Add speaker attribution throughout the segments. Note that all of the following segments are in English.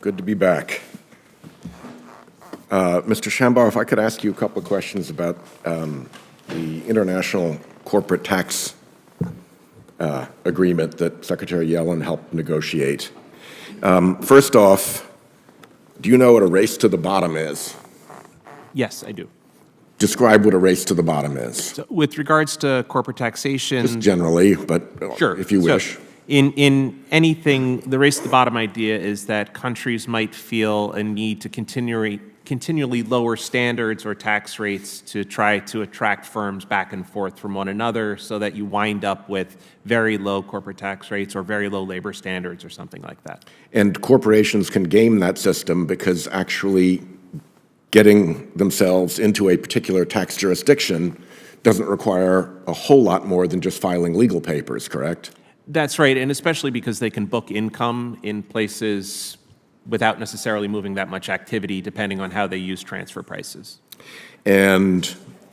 Speaker 1: Good to be back. Mr. Shambar, if I could ask you a couple of questions about the international corporate tax agreement that Secretary Yellen helped negotiate. First off, do you know what a race to the bottom is?
Speaker 2: Yes, I do.
Speaker 1: Describe what a race to the bottom is.
Speaker 2: So with regards to corporate taxation...
Speaker 1: Just generally, but
Speaker 2: sure.
Speaker 1: If you wish.
Speaker 2: In anything, the race to the bottom idea is that countries might feel a need to continually lower standards or tax rates to try to attract firms back and forth from one another so that you wind up with very low corporate tax rates or very low labor standards or something like that.
Speaker 1: And corporations can game that system because actually getting themselves into a particular tax jurisdiction doesn't require a whole lot more than just filing legal papers, correct?
Speaker 2: That's right, and especially because they can book income in places without necessarily moving that much activity, depending on how they use transfer prices.
Speaker 1: And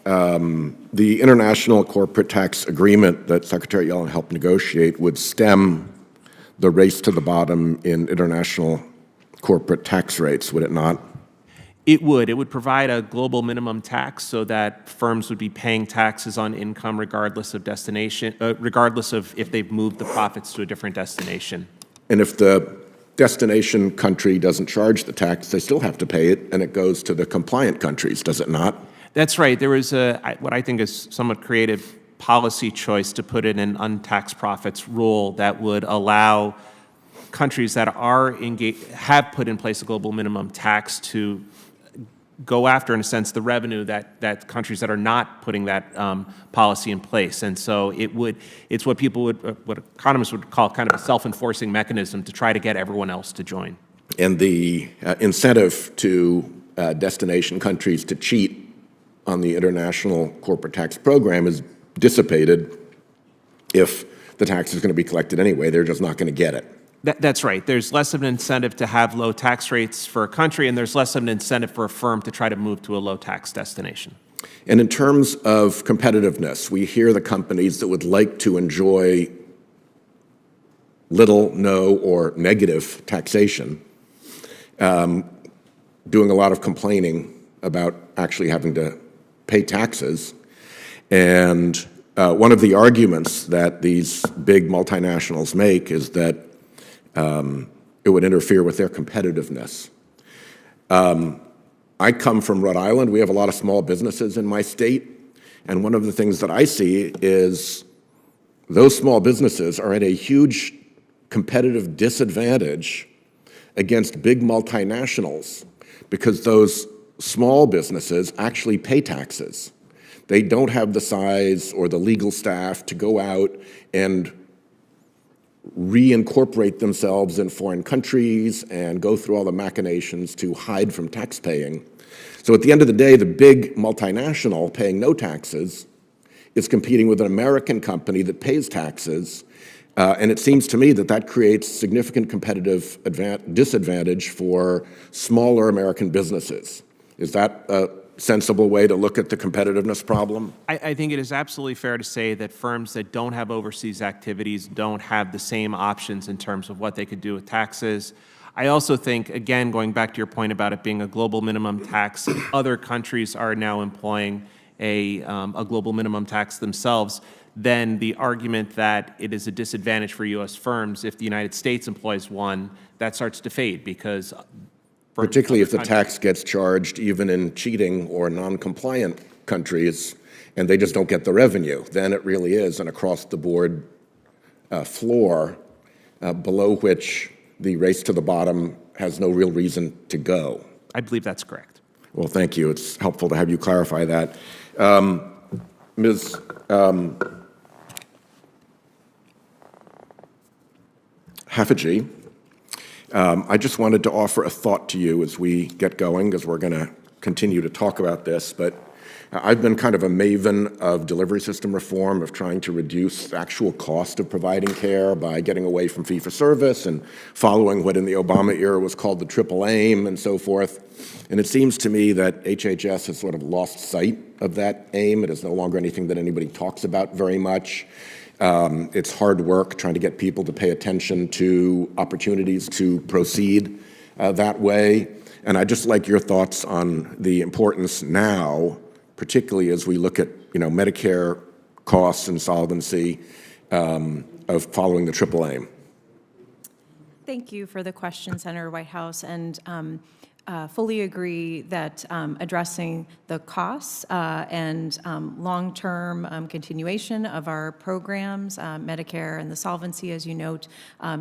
Speaker 1: the international corporate tax agreement that Secretary Yellen helped negotiate would stem the race to the bottom in international corporate tax rates, would it not?
Speaker 2: It would. It would provide a global minimum tax so that firms would be paying taxes on income regardless of destination, regardless of if they've moved the profits to a different destination.
Speaker 1: And if the destination country doesn't charge the tax, they still have to pay it, and it goes to the compliant countries, does it not?
Speaker 2: That's right. There was what I think is somewhat creative policy choice to put in an untaxed profits rule that would allow countries that have put in place a global minimum tax to go after, in a sense, the revenue that countries that are not putting that policy in place. And so it's what what economists would call kind of a self-enforcing mechanism to try to get everyone else to join.
Speaker 1: And the incentive to destination countries to cheat on the international corporate tax program is dissipated if the tax is going to be collected anyway. They're just not going to get it.
Speaker 2: That's right. There's less of an incentive to have low tax rates for a country, and there's less of an incentive for a firm to try to move to a low tax destination.
Speaker 1: And in terms of competitiveness, we hear the companies that would like to enjoy little, no, or negative taxation doing a lot of complaining about actually having to pay taxes. And one of the arguments that these big multinationals make is that it would interfere with their competitiveness. I come from Rhode Island. We have a lot of small businesses in my state, and one of the things that I see is those small businesses are at a huge competitive disadvantage against big multinationals because those small businesses actually pay taxes. They don't have the size or the legal staff to go out and reincorporate themselves in foreign countries and go through all the machinations to hide from tax paying. So at the end of the day, the big multinational paying no taxes is competing with an American company that pays taxes, and it seems to me that that creates significant competitive disadvantage for smaller American businesses. Is that a sensible way to look at the competitiveness problem?
Speaker 2: I think it is absolutely fair to say that firms that don't have overseas activities don't have the same options in terms of what they could do with taxes. I also think, again, going back to your point about it being a global minimum tax, other countries are now employing a global minimum tax themselves, then the argument that it is a disadvantage for U.S. firms if the United States employs one, that starts to fade because
Speaker 1: particularly if the tax gets charged even in cheating or non-compliant countries and they just don't get the revenue, then it really is an across-the-board floor below which the race to the bottom has no real reason to go.
Speaker 2: I believe that's correct.
Speaker 1: Well, thank you. It's helpful to have you clarify that. Ms. Haffajee, I just wanted to offer a thought to you as we get going, because we're going to continue to talk about this, but I've been kind of a maven of delivery system reform, of trying to reduce the actual cost of providing care by getting away from fee-for-service and following what in the Obama era was called the triple aim and so forth. And it seems to me that HHS has sort of lost sight of that aim. It is no longer anything that anybody talks about very much. It's hard work trying to get people to pay attention to opportunities to proceed that way. And I'd just like your thoughts on the importance now, particularly as we look at, Medicare costs and solvency, of following the triple aim.
Speaker 3: Thank you for the question, Senator Whitehouse, and fully agree that addressing the costs and long-term continuation of our programs, Medicare and the solvency, as you note,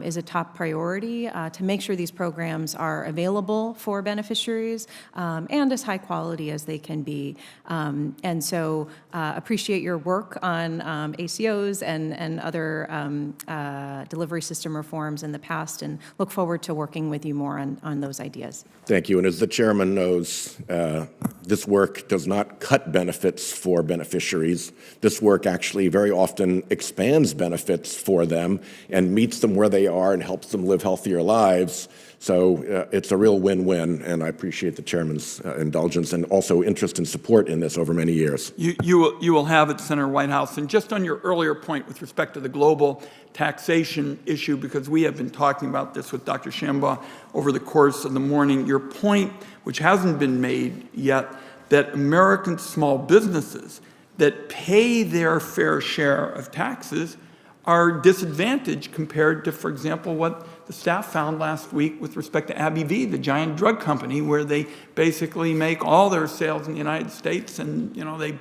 Speaker 3: is a top priority to make sure these programs are available for beneficiaries and as high quality as they can be. And so appreciate your work on ACOs and other delivery system reforms in the past, and look forward to working with you more on those ideas.
Speaker 1: Thank you. And as the chairman knows, this work does not cut benefits for beneficiaries. This work actually very often expands benefits for them and meets them where they are and helps them live healthier lives. So it's a real win-win, and I appreciate the chairman's indulgence and also interest and support in this over many years.
Speaker 4: You will have it, Senator Whitehouse. And just on your earlier point with respect to the global taxation issue, because we have been talking about this with Dr. Shambaugh over the course of the morning, your point, which hasn't been made yet, that American small businesses that pay their fair share of taxes are disadvantaged compared to, for example, what the staff found last week with respect to AbbVie, the giant drug company, where they basically make all their sales in the United States and, they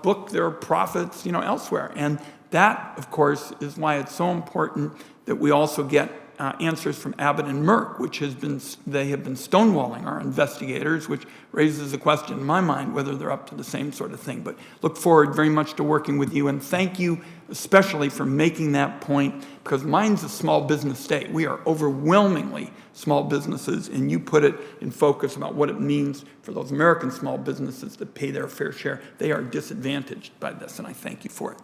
Speaker 4: book their profits, elsewhere. And that, of course, is why it's so important that we also get answers from Abbott and Merck, they have been stonewalling our investigators, which raises a question in my mind whether they're up to the same sort of thing. But look forward very much to working with you, and thank you especially for making that point, because mine's a small business state. We are overwhelmingly small businesses, and you put it in focus about what it means for those American small businesses that pay their fair share. They are disadvantaged by this, and I thank you for it.